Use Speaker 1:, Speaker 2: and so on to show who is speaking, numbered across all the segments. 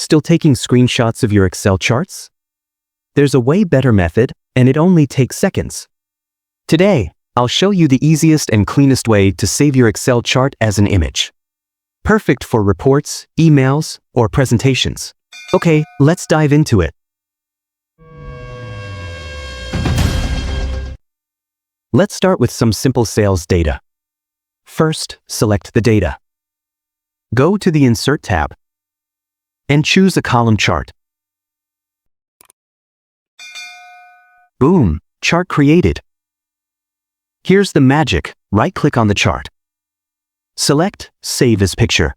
Speaker 1: Still taking screenshots of your Excel charts? There's a way better method, and it only takes seconds. Today, I'll show you the easiest and cleanest way to save your Excel chart as an image. Perfect for reports, emails, or presentations. Okay, let's dive into it. Let's start with some simple sales data. First, select the data. Go to the Insert tab and choose a column chart. Boom, chart created. Here's the magic, right-click on the chart. Select Save as Picture.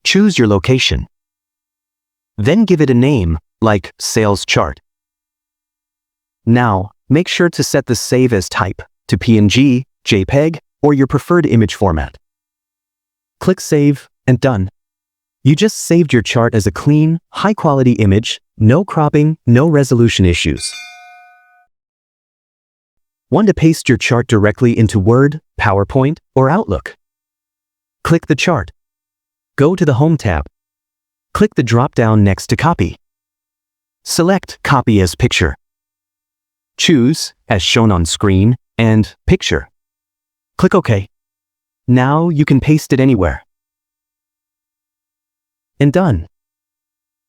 Speaker 1: Choose your location. Then give it a name, like Sales Chart. Now, make sure to set the Save as type to PNG, JPEG, or your preferred image format. Click Save, and done. You just saved your chart as a clean, high-quality image, no cropping, no resolution issues. Want to paste your chart directly into Word, PowerPoint, or Outlook? Click the chart. Go to the Home tab. Click the drop-down next to Copy. Select Copy as Picture. Choose, as shown on screen, and Picture. Click OK. Now you can paste it anywhere. And done.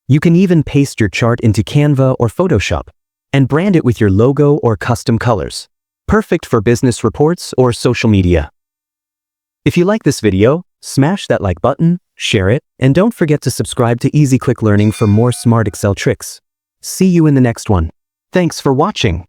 Speaker 1: You can even paste your chart into Canva or Photoshop and brand it with your logo or custom colors. Perfect for business reports or social media. If you like this video, smash that like button, share it, and don't forget to subscribe to Easy Click Learning for more smart Excel tricks. See you in the next one. Thanks for watching.